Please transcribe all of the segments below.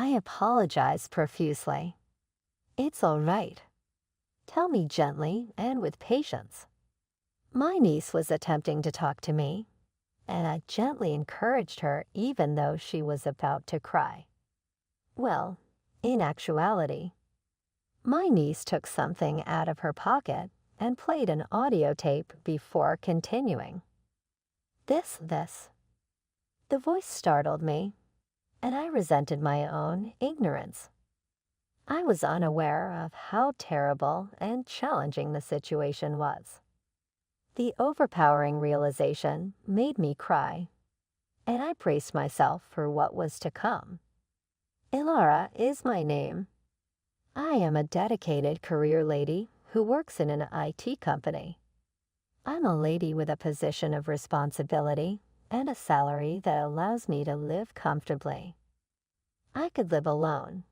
I apologized profusely. "It's all right. Tell me gently and with patience." My niece was attempting to talk to me, and I gently encouraged her even though she was about to cry. Well, in actuality, my niece took something out of her pocket and played an audio tape before continuing. This. The voice startled me, and I resented my own ignorance. I was unaware of how terrible and challenging the situation was. The overpowering realization made me cry, and I braced myself for what was to come. Ilara is my name. I am a dedicated career lady who works in an IT company. I'm a lady with a position of responsibility and a salary that allows me to live comfortably. I could live alone,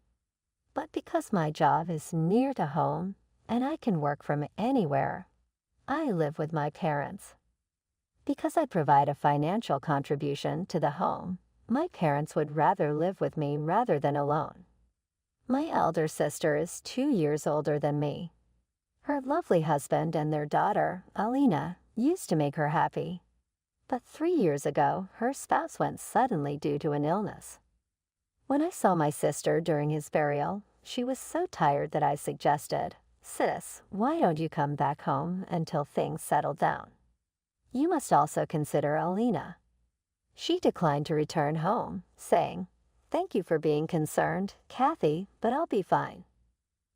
but because my job is near to home and I can work from anywhere, I live with my parents. Because I provide a financial contribution to the home, my parents would rather live with me rather than alone. My elder sister is 2 years older than me. Her lovely husband and their daughter, Alina, used to make her happy. But 3 years ago, her spouse went suddenly due to an illness. When I saw my sister during his burial, she was so tired that I suggested, "Sis, why don't you come back home until things settle down? You must also consider Alina." She declined to return home, saying, "Thank you for being concerned, Kathy, but I'll be fine."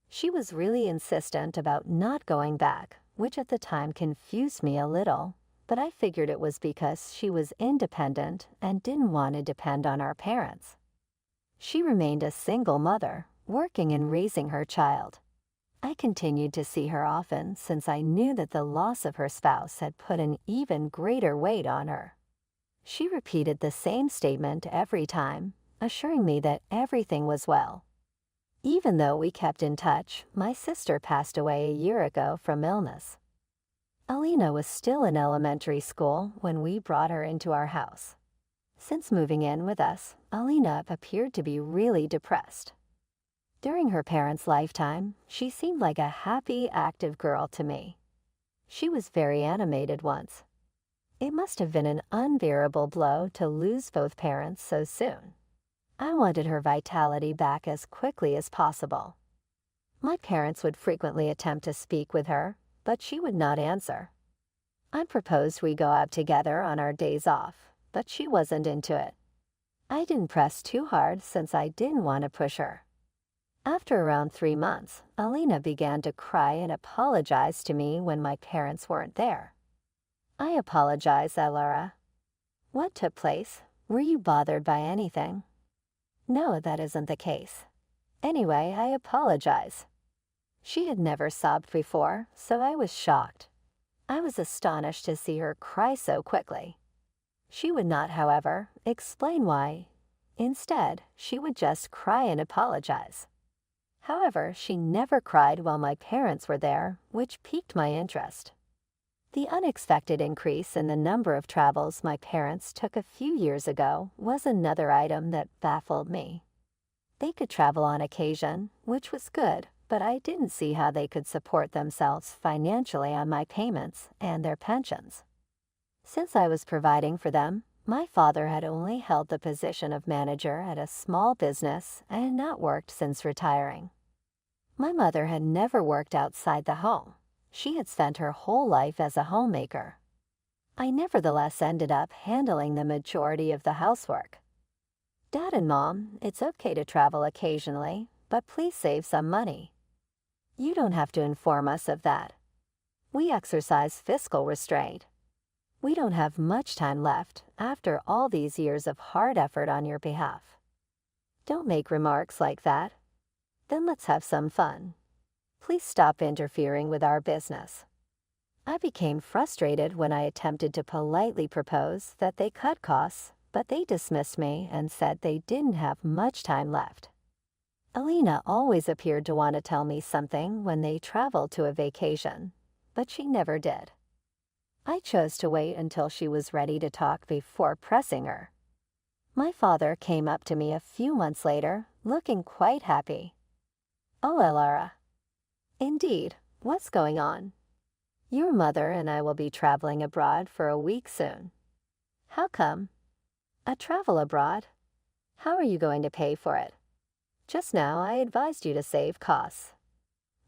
She was really insistent about not going back, which at the time confused me a little, but I figured it was because she was independent and didn't want to depend on our parents. She remained a single mother, working and raising her child. I continued to see her often since I knew that the loss of her spouse had put an even greater weight on her. She repeated the same statement every time, assuring me that everything was well. Even though we kept in touch, my sister passed away a year ago from illness. Alina was still in elementary school when we brought her into our house. Since moving in with us, Alina appeared to be really depressed. During her parents' lifetime, she seemed like a happy, active girl to me. She was very animated once. It must have been an unbearable blow to lose both parents so soon. I wanted her vitality back as quickly as possible. My parents would frequently attempt to speak with her, but she would not answer. I proposed we go out together on our days off, but she wasn't into it. I didn't press too hard since I didn't want to push her. After around 3 months, Alina began to cry and apologize to me when my parents weren't there. "I apologize, Ilara. What took place? Were you bothered by anything?" "No, that isn't the case. Anyway, I apologize." She had never sobbed before, so I was shocked. I was astonished to see her cry so quickly. She would not, however, explain why. Instead, she would just cry and apologize. However, she never cried while my parents were there, which piqued my interest. The unexpected increase in the number of travels my parents took a few years ago was another item that baffled me. They could travel on occasion, which was good, but I didn't see how they could support themselves financially on my payments and their pensions. Since I was providing for them, my father had only held the position of manager at a small business and not worked since retiring. My mother had never worked outside the home. She had spent her whole life as a homemaker. I nevertheless ended up handling the majority of the housework. "Dad and Mom, it's okay to travel occasionally, but please save some money. You don't have to inform us of that. We exercise fiscal restraint. We don't have much time left after all these years of hard effort on your behalf. Don't make remarks like that. Then let's have some fun. Please stop interfering with our business." I became frustrated when I attempted to politely propose that they cut costs, but they dismissed me and said they didn't have much time left. Alina always appeared to want to tell me something when they traveled to a vacation, but she never did. I chose to wait until she was ready to talk before pressing her. My father came up to me a few months later looking quite happy. Oh, Elara. Indeed, what's going on? Your mother and I will be traveling abroad for a week soon. How come? A travel abroad? How are you going to pay for it? Just now I advised you to save costs.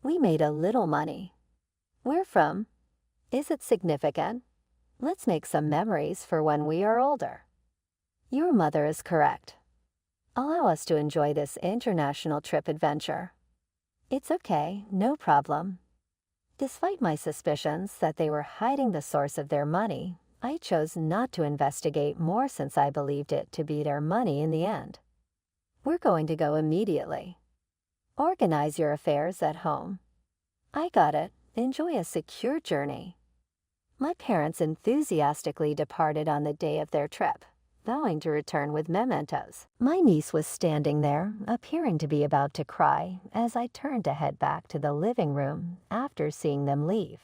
We made a little money. Where from? Is it significant? Let's make some memories for when we are older. Your mother is correct. Allow us to enjoy this international trip adventure. It's okay, no problem. Despite my suspicions that they were hiding the source of their money, I chose not to investigate more since I believed it to be their money in the end. We're going to go immediately. Organize your affairs at home. I got it. Enjoy a secure journey. My parents enthusiastically departed on the day of their trip, vowing to return with mementos. My niece was standing there, appearing to be about to cry, as I turned to head back to the living room after seeing them leave.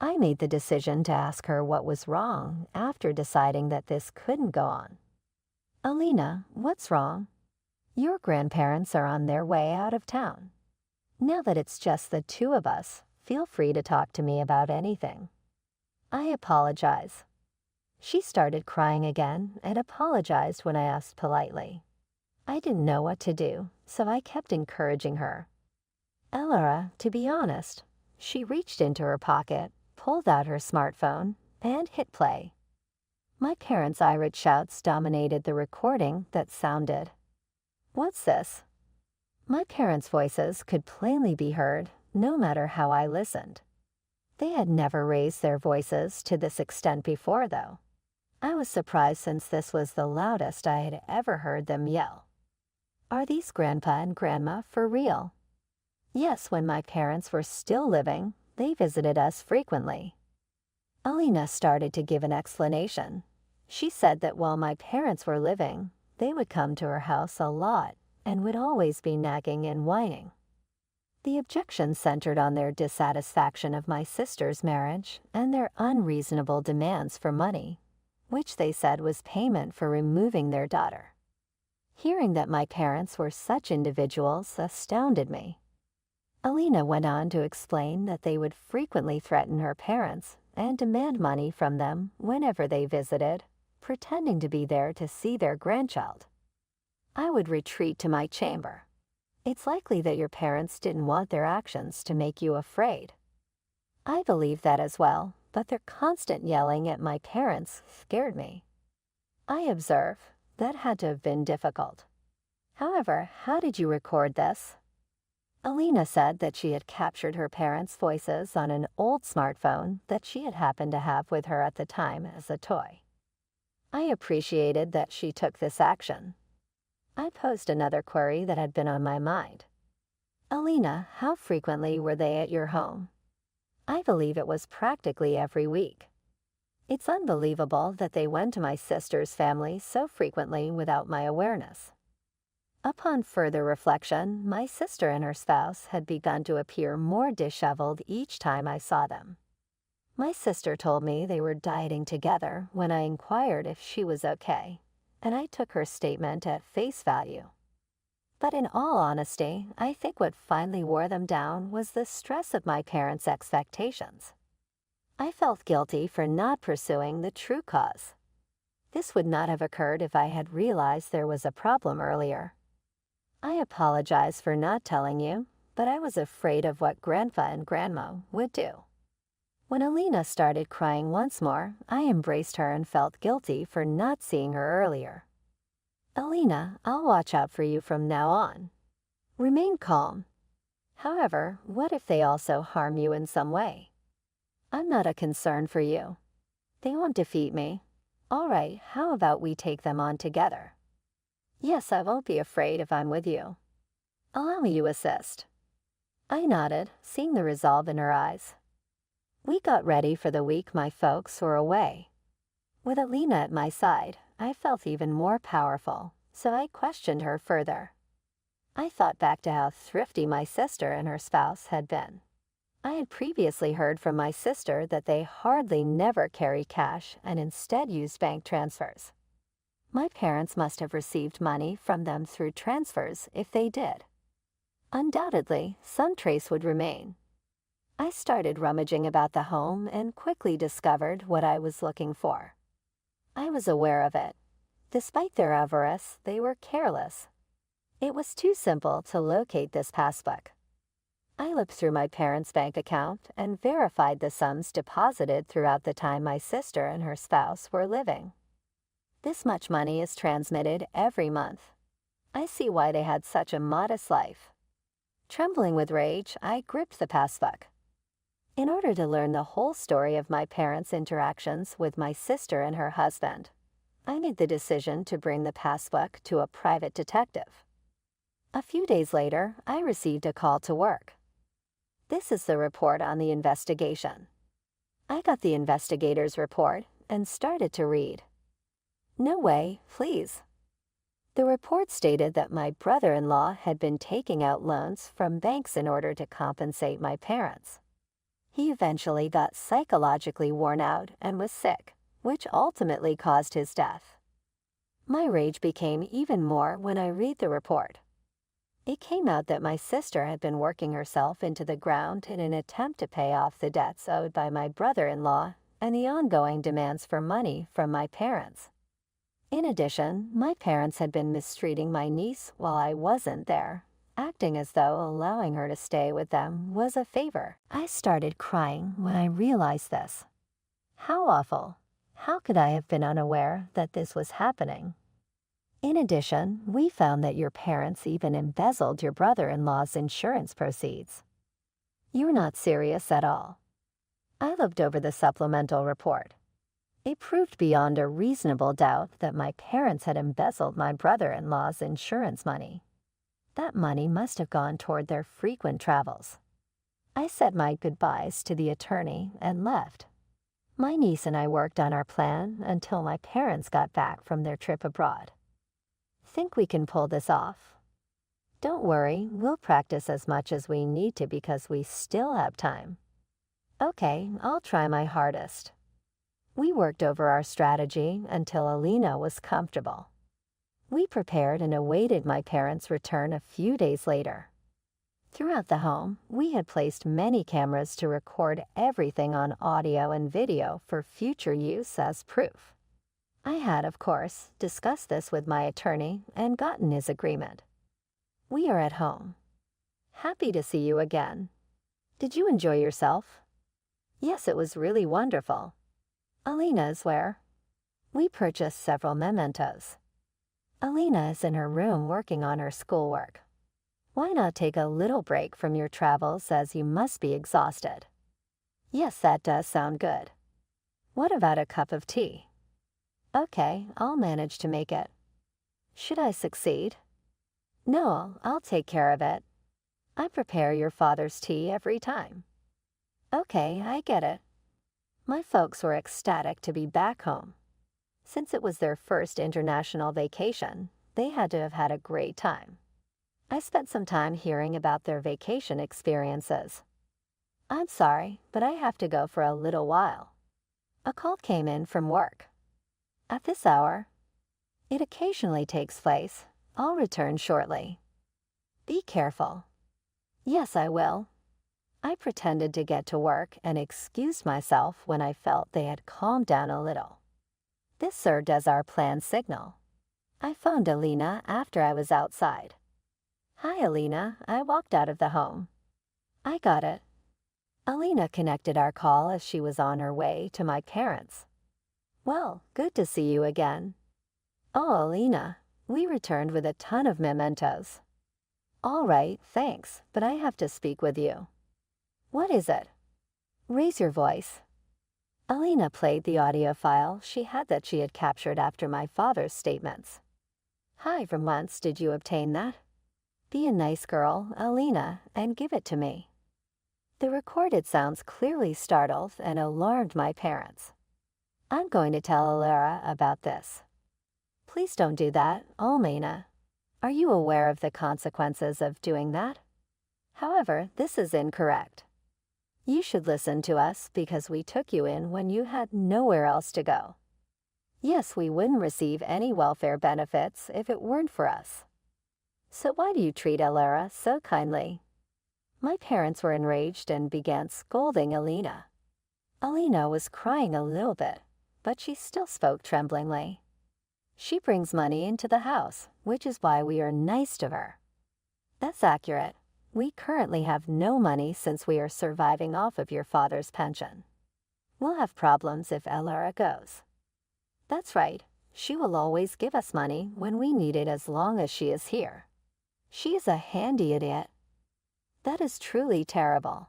I made the decision to ask her what was wrong after deciding that this couldn't go on. Alina, what's wrong? Your grandparents are on their way out of town. Now that it's just the two of us, feel free to talk to me about anything. I apologize. She started crying again and apologized when I asked politely. I didn't know what to do, so I kept encouraging her. Elara, to be honest, she reached into her pocket, pulled out her smartphone, and hit play. My parents' irate shouts dominated the recording that sounded. What's this? My parents' voices could plainly be heard, no matter how I listened. They had never raised their voices to this extent before, though. I was surprised since this was the loudest I had ever heard them yell. Are these Grandpa and Grandma for real? Yes, when my parents were still living, they visited us frequently. Alina started to give an explanation. She said that while my parents were living, they would come to her house a lot and would always be nagging and whining. The objections centered on their dissatisfaction of my sister's marriage and their unreasonable demands for money, which they said was payment for removing their daughter. Hearing that my parents were such individuals astounded me. Alina went on to explain that they would frequently threaten her parents and demand money from them whenever they visited, pretending to be there to see their grandchild. I would retreat to my chamber. It's likely that your parents didn't want their actions to make you afraid. I believe that as well, but their constant yelling at my parents scared me. I observe that had to have been difficult. However, how did you record this? Alina said that she had captured her parents' voices on an old smartphone that she had happened to have with her at the time as a toy. I appreciated that she took this action. I posed another query that had been on my mind. Alina, how frequently were they at your home? I believe it was practically every week. It's unbelievable that they went to my sister's family so frequently without my awareness. Upon further reflection, my sister and her spouse had begun to appear more disheveled each time I saw them. My sister told me they were dieting together when I inquired if she was okay, and I took her statement at face value. But in all honesty, I think what finally wore them down was the stress of my parents' expectations. I felt guilty for not pursuing the true cause. This would not have occurred if I had realized there was a problem earlier. I apologize for not telling you, but I was afraid of what Grandpa and Grandma would do. When Alina started crying once more, I embraced her and felt guilty for not seeing her earlier. Alina, I'll watch out for you from now on. Remain calm. However, what if they also harm you in some way? I'm not a concern for you. They won't defeat me. All right, how about we take them on together? Yes, I won't be afraid if I'm with you. Allow me to assist. I nodded, seeing the resolve in her eyes. We got ready for the week my folks were away. With Alina at my side, I felt even more powerful, so I questioned her further. I thought back to how thrifty my sister and her spouse had been. I had previously heard from my sister that they hardly never carry cash and instead use bank transfers. My parents must have received money from them through transfers if they did. Undoubtedly, some trace would remain. I started rummaging about the home and quickly discovered what I was looking for. I was aware of it. Despite their avarice, they were careless. It was too simple to locate this passbook. I looked through my parents' bank account and verified the sums deposited throughout the time my sister and her spouse were living. This much money is transmitted every month. I see why they had such a modest life. Trembling with rage, I gripped the passbook. In order to learn the whole story of my parents' interactions with my sister and her husband, I made the decision to bring the passbook to a private detective. A few days later, I received a call to work. This is the report on the investigation. I got the investigator's report and started to read. No way, please. The report stated that my brother-in-law had been taking out loans from banks in order to compensate my parents. He eventually got psychologically worn out and was sick, which ultimately caused his death. My rage became even more when I read the report. It came out that my sister had been working herself into the ground in an attempt to pay off the debts owed by my brother-in-law and the ongoing demands for money from my parents. In addition, my parents had been mistreating my niece while I wasn't there, acting as though allowing her to stay with them was a favor. I started crying when I realized this. How awful! How could I have been unaware that this was happening? In addition, we found that your parents even embezzled your brother-in-law's insurance proceeds. You're not serious at all. I looked over the supplemental report. It proved beyond a reasonable doubt that my parents had embezzled my brother-in-law's insurance money. That money must have gone toward their frequent travels. I said my goodbyes to the attorney and left. My niece and I worked on our plan until my parents got back from their trip abroad. Think we can pull this off? Don't worry, we'll practice as much as we need to because we still have time. Okay, I'll try my hardest. We worked over our strategy until Alina was comfortable. We prepared and awaited my parents' return a few days later. Throughout the home, we had placed many cameras to record everything on audio and video for future use as proof. I had, of course, discussed this with my attorney and gotten his agreement. We are at home. Happy to see you again. Did you enjoy yourself? Yes, it was really wonderful. Alina is where? We purchased several mementos. Alina is in her room working on her schoolwork. Why not take a little break from your travels as you must be exhausted? Yes, that does sound good. What about a cup of tea? Okay, I'll manage to make it. Should I succeed? No, I'll take care of it. I prepare your father's tea every time. Okay, I get it. My folks were ecstatic to be back home. Since it was their first international vacation, they had to have had a great time. I spent some time hearing about their vacation experiences. I'm sorry, but I have to go for a little while. A call came in from work. At this hour? It occasionally takes place. I'll return shortly. Be careful. Yes, I will. I pretended to get to work and excused myself when I felt they had calmed down a little. This served as our planned signal. I phoned Alina after I was outside. Hi, Alina. I walked out of the home. I got it. Alina connected our call as she was on her way to my parents. Well, good to see you again. Oh, Alina, we returned with a ton of mementos. All right, thanks, but I have to speak with you. What is it? Raise your voice. Alina played the audio file she had captured after my father's statements. Hi, from whence did you obtain that? Be a nice girl, Alina, and give it to me. The recorded sounds clearly startled and alarmed my parents. I'm going to tell Alara about this. Please don't do that, Almena. Are you aware of the consequences of doing that? However, this is incorrect. You should listen to us because we took you in when you had nowhere else to go. Yes, we wouldn't receive any welfare benefits if it weren't for us. So why do you treat Alara so kindly? My parents were enraged and began scolding Alina. Alina was crying a little bit, but she still spoke tremblingly. She brings money into the house, which is why we are nice to her. That's accurate. We currently have no money since we are surviving off of your father's pension. We'll have problems if Alara goes. That's right. She will always give us money when we need it as long as she is here. She is a handy idiot. That is truly terrible.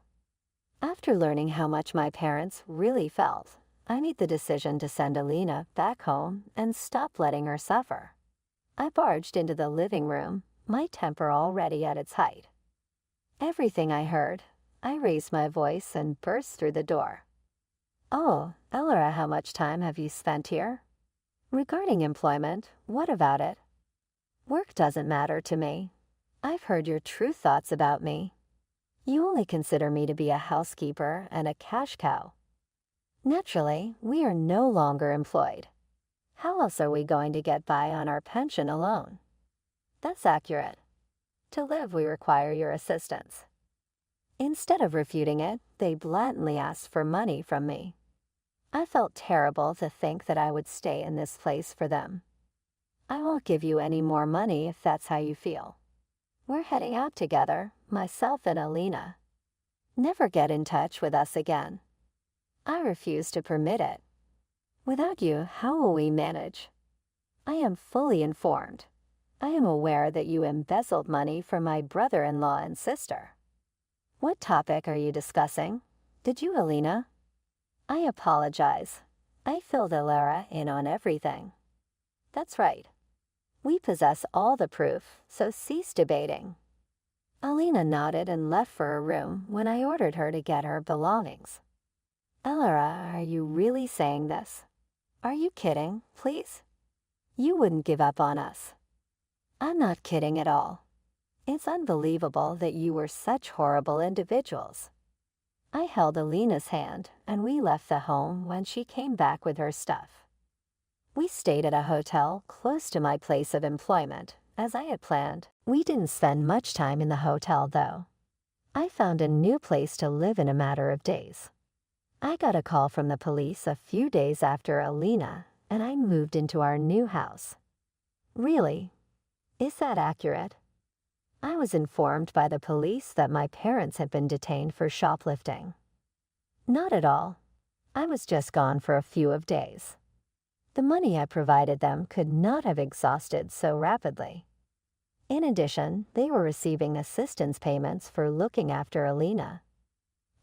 After learning how much my parents really felt, I made the decision to send Alina back home and stop letting her suffer. I barged into the living room, my temper already at its height. Everything I heard, I raised my voice and burst through the door. Oh, Elora, how much time have you spent here? Regarding employment, what about it? Work doesn't matter to me. I've heard your true thoughts about me. You only consider me to be a housekeeper and a cash cow. Naturally, we are no longer employed. How else are we going to get by on our pension alone? That's accurate. To live, we require your assistance. Instead of refuting it, they blatantly asked for money from me. I felt terrible to think that I would stay in this place for them. I won't give you any more money if that's how you feel. We're heading out together, myself and Alina. Never get in touch with us again. I refuse to permit it. Without you, how will we manage? I am fully informed. I am aware that you embezzled money from my brother-in-law and sister. What topic are you discussing? Did you, Alina? I apologize. I filled Alara in on everything. That's right. We possess all the proof, so cease debating. Alina nodded and left for her room when I ordered her to get her belongings. Alara, are you really saying this? Are you kidding, please? You wouldn't give up on us. I'm not kidding at all. It's unbelievable that you were such horrible individuals. I held Alina's hand and we left the home when she came back with her stuff. We stayed at a hotel close to my place of employment, as I had planned. We didn't spend much time in the hotel, though. I found a new place to live in a matter of days. I got a call from the police a few days after Alina, and I moved into our new house. Really? Is that accurate? I was informed by the police that my parents had been detained for shoplifting. Not at all. I was just gone for a few of days. The money I provided them could not have exhausted so rapidly. In addition, they were receiving assistance payments for looking after Alina.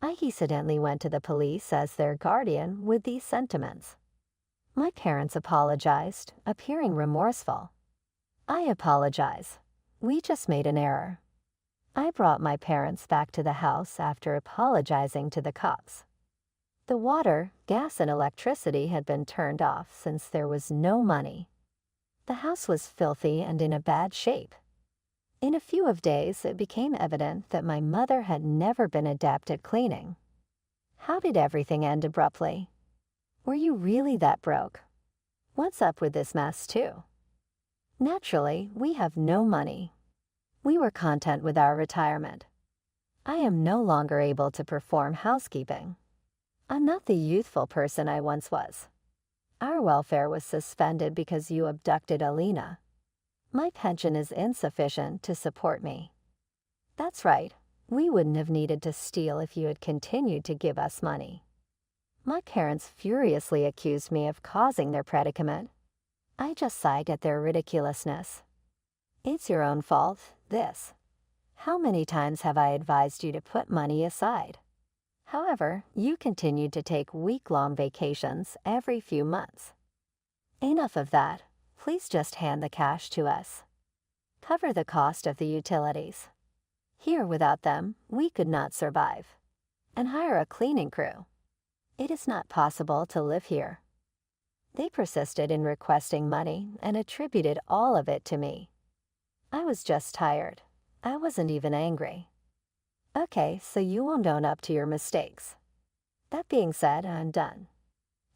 I incidentally went to the police as their guardian with these sentiments. My parents apologized, appearing remorseful. I apologize. We just made an error. I brought my parents back to the house after apologizing to the cops. The water, gas, and electricity had been turned off since there was no money. The house was filthy and in a bad shape. In a few of days, it became evident that my mother had never been adept at cleaning. How did everything end abruptly? Were you really that broke? What's up with this mess, too? Naturally, we have no money. We were content with our retirement. I am no longer able to perform housekeeping. I'm not the youthful person I once was. Our welfare was suspended because you abducted Alina. My pension is insufficient to support me. That's right. We wouldn't have needed to steal if you had continued to give us money. My parents furiously accused me of causing their predicament. I just sighed at their ridiculousness. It's your own fault, this. How many times have I advised you to put money aside? However, you continued to take week-long vacations every few months. Enough of that. Please just hand the cash to us. Cover the cost of the utilities. Here, without them, we could not survive. And hire a cleaning crew. It is not possible to live here. They persisted in requesting money and attributed all of it to me. I was just tired. I wasn't even angry. Okay, so you won't own up to your mistakes. That being said, I'm done.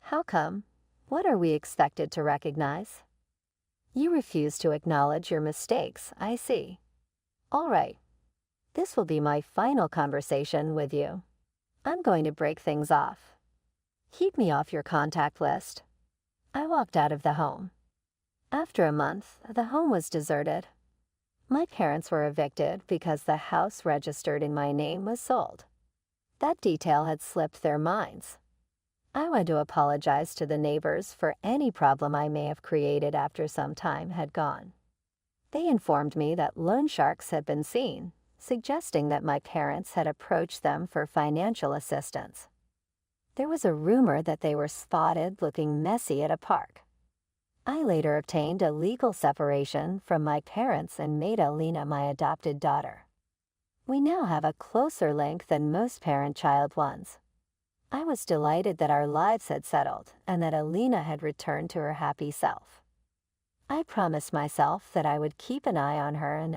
How come? What are we expected to recognize? You refuse to acknowledge your mistakes, I see. All right. This will be my final conversation with you. I'm going to break things off. Keep me off your contact list. I walked out of the home. After a month, the home was deserted. My parents were evicted because the house registered in my name was sold. That detail had slipped their minds. I went to apologize to the neighbors for any problem I may have created after some time had gone. They informed me that loan sharks had been seen, suggesting that my parents had approached them for financial assistance. There was a rumor that they were spotted looking messy at a park. I later obtained a legal separation from my parents and made Alina my adopted daughter. We now have a closer link than most parent-child ones. I was delighted that our lives had settled and that Alina had returned to her happy self. I promised myself that I would keep an eye on her and